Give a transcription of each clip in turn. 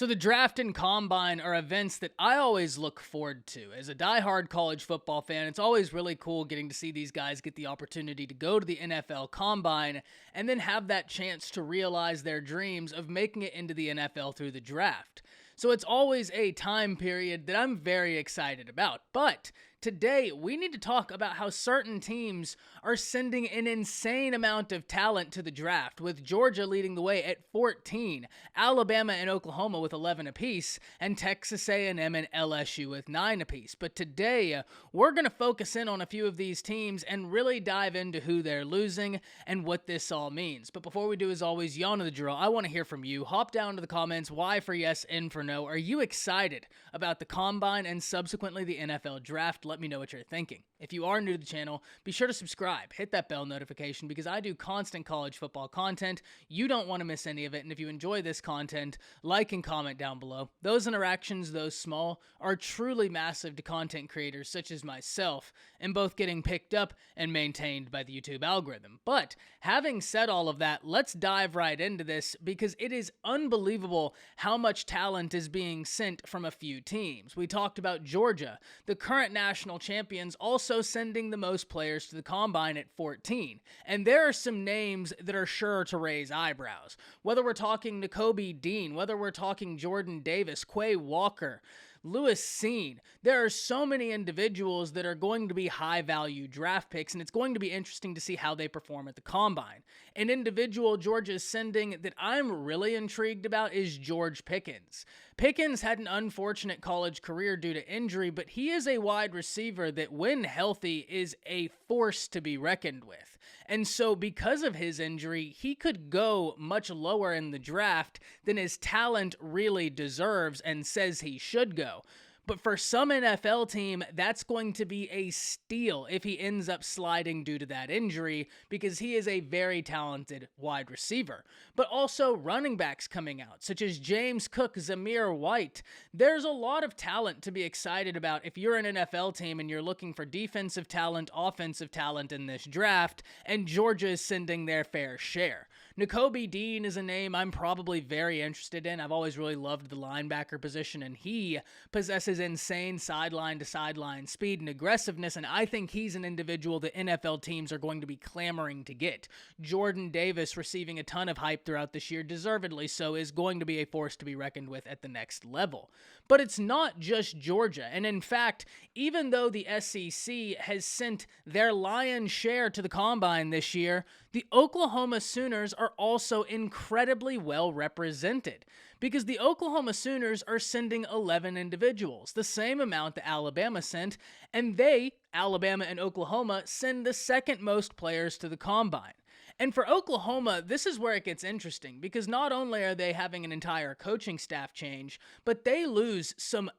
So the draft and combine are events that I always look forward to. As a diehard college football fan, it's always really cool getting to see these guys get the opportunity to go to the NFL combine and then have that chance to realize their dreams of making it into the NFL through the draft. So it's always a time period that I'm very excited about. But today, we need to talk about how certain teams are sending an insane amount of talent to the draft, with Georgia leading the way at 14, Alabama and Oklahoma with 11 apiece, and Texas A&M and LSU with 9 apiece. But today, we're going to focus in on a few of these teams and really dive into who they're losing and what this all means. But before we do, as always, y'all know the drill. I want to hear from you. Hop down to the comments, Y for yes, N for no. Are you excited about the combine and subsequently the NFL draft? Let me know what you're thinking. If you are new to the channel, be sure to subscribe, hit that bell notification because I do constant college football content. You don't want to miss any of it, and if you enjoy this content, like and comment down below. Those interactions, though small, are truly massive to content creators such as myself, and both getting picked up and maintained by the YouTube algorithm. But having said all of that, let's dive right into this because it is unbelievable how much talent is being sent from a few teams. We talked about Georgia, the current national champions, also sending the most players to the combine at 14. And there are some names that are sure to raise eyebrows. Whether we're talking Nicoby Dean, whether we're talking Jordan Davis, Quay Walker, Lewis Seen, there are so many individuals that are going to be high-value draft picks, and it's going to be interesting to see how they perform at the combine. An individual Georgia is sending that I'm really intrigued about is George Pickens. Pickens had an unfortunate college career due to injury, but he is a wide receiver that, when healthy, is a force to be reckoned with. And so because of his injury, he could go much lower in the draft than his talent really deserves and says he should go. But for some NFL team, that's going to be a steal if he ends up sliding due to that injury because he is a very talented wide receiver. But also running backs coming out, such as James Cook, Zamir White. There's a lot of talent to be excited about if you're an NFL team and you're looking for defensive talent, offensive talent in this draft, and Georgia is sending their fair share. Nicoby Dean is a name I'm probably very interested in. I've always really loved the linebacker position, and he possesses insane sideline-to-sideline speed and aggressiveness, and I think he's an individual that NFL teams are going to be clamoring to get. Jordan Davis, receiving a ton of hype throughout this year, deservedly so, is going to be a force to be reckoned with at the next level. But it's not just Georgia, and in fact, even though the SEC has sent their lion's share to the combine this year, the Oklahoma Sooners are also incredibly well represented because the Oklahoma Sooners are sending 11 individuals, the same amount that Alabama sent, and they, Alabama and Oklahoma, send the second most players to the combine. And for Oklahoma, this is where it gets interesting because not only are they having an entire coaching staff change, but they lose some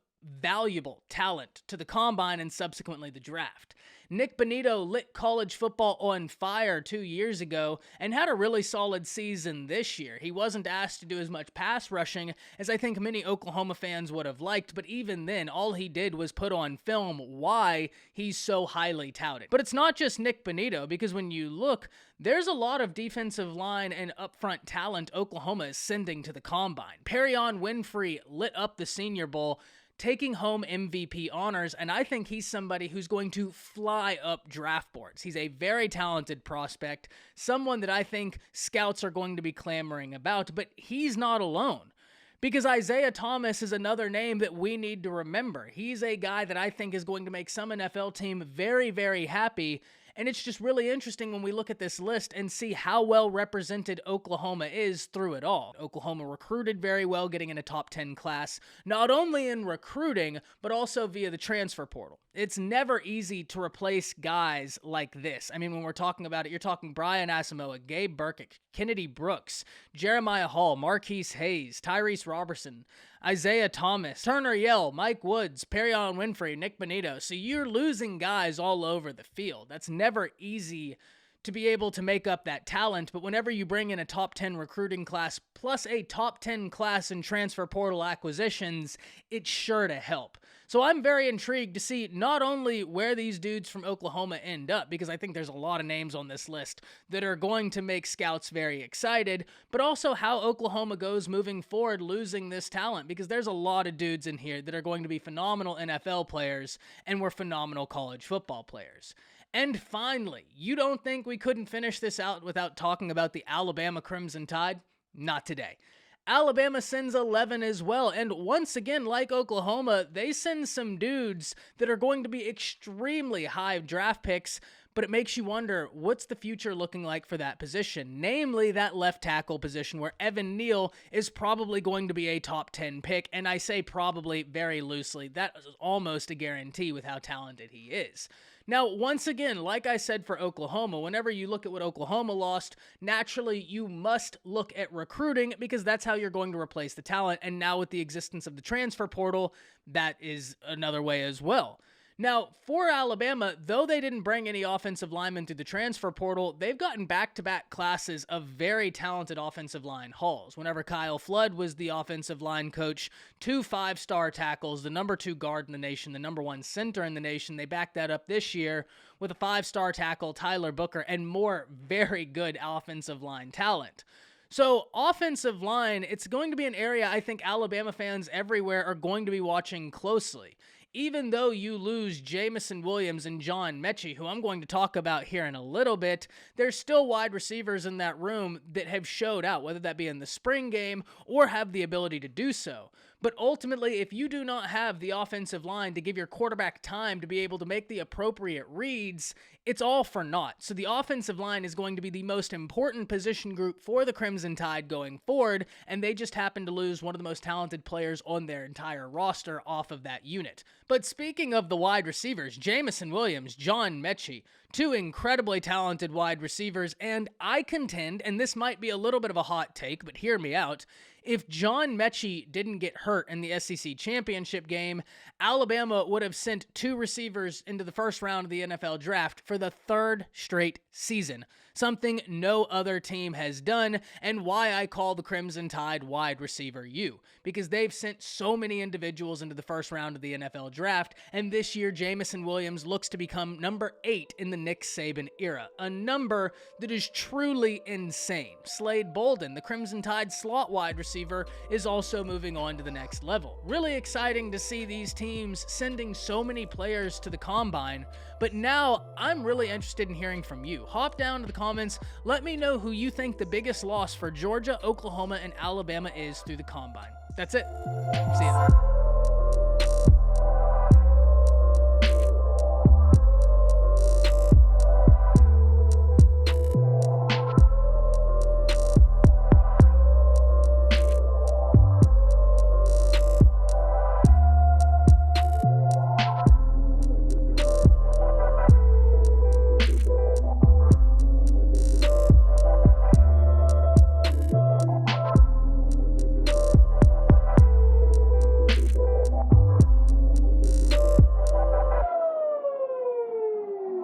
valuable talent to the combine and subsequently the draft. Nick Bonitto lit college football on fire 2 years ago and had a really solid season this year. He wasn't asked to do as much pass rushing as I think many Oklahoma fans would have liked, but even then, all he did was put on film why he's so highly touted. But it's not just Nick Bonitto, because when you look, there's a lot of defensive line and upfront talent Oklahoma is sending to the combine. Perion Winfrey lit up the Senior Bowl, taking home MVP honors, and I think he's somebody who's going to fly up draft boards. He's a very talented prospect, someone that I think scouts are going to be clamoring about, but he's not alone. Because Isaiah Thomas is another name that we need to remember. He's a guy that I think is going to make some NFL team very, very happy. And it's just really interesting when we look at this list and see how well represented Oklahoma is through it all. Oklahoma recruited very well, getting in a top 10 class, not only in recruiting, but also via the transfer portal. It's never easy to replace guys like this. I mean, when we're talking about it, you're talking Brian Asamoah, Gabe Burkick, Kennedy Brooks, Jeremiah Hall, Marquise Hayes, Tyrese Robertson, Isaiah Thomas, Turner Yell, Mike Woods, Perion Winfrey, Nick Bonitto. So you're losing guys all over the field. That's never easy to be able to make up that talent. But whenever you bring in a top 10 recruiting class plus a top 10 class in transfer portal acquisitions, it's sure to help. So I'm very intrigued to see not only where these dudes from Oklahoma end up, because I think there's a lot of names on this list that are going to make scouts very excited, but also how Oklahoma goes moving forward losing this talent, because there's a lot of dudes in here that are going to be phenomenal NFL players and were phenomenal college football players. And finally, you don't think we couldn't finish this out without talking about the Alabama Crimson Tide? Not today. Alabama sends 11 as well, and once again, like Oklahoma, they send some dudes that are going to be extremely high draft picks, but it makes you wonder, what's the future looking like for that position? Namely, that left tackle position where Evan Neal is probably going to be a top 10 pick, and I say probably very loosely. That is almost a guarantee with how talented he is. Now, once again, like I said for Oklahoma, whenever you look at what Oklahoma lost, naturally you must look at recruiting because that's how you're going to replace the talent. And now with the existence of the transfer portal, that is another way as well. Now, for Alabama, though they didn't bring any offensive linemen through the transfer portal, they've gotten back-to-back classes of very talented offensive line hauls. Whenever Kyle Flood was the offensive line coach, 2 5-star tackles, the number 2 guard in the nation, the number 1 center in the nation. They backed that up this year with a 5-star tackle, Tyler Booker, and more very good offensive line talent. So, offensive line, it's going to be an area I think Alabama fans everywhere are going to be watching closely. Even though you lose Jameson Williams and John Mechie, who I'm going to talk about here in a little bit, there's still wide receivers in that room that have showed out, whether that be in the spring game or have the ability to do so. But ultimately, if you do not have the offensive line to give your quarterback time to be able to make the appropriate reads, it's all for naught. So the offensive line is going to be the most important position group for the Crimson Tide going forward, and they just happen to lose one of the most talented players on their entire roster off of that unit. But speaking of the wide receivers, Jameson Williams, John Mechie, 2 incredibly talented wide receivers, and I contend, and this might be a little bit of a hot take, but hear me out, if John Mechie didn't get hurt in the SEC championship game, Alabama would have sent 2 receivers into the first round of the NFL draft for the 3rd straight season. Something no other team has done, and why I call the Crimson Tide wide receiver U, because they've sent so many individuals into the first round of the NFL draft, and this year Jameson Williams looks to become number 8 in the Nick Saban era, a number that is truly insane. Slade Bolden, the Crimson Tide slot wide receiver, is also moving on to the next level. Really exciting to see these teams sending so many players to the combine, but now I'm really interested in hearing from you. Hop down to the comments, let me know who you think the biggest loss for Georgia, Oklahoma, and Alabama is through the combine. That's it. See ya.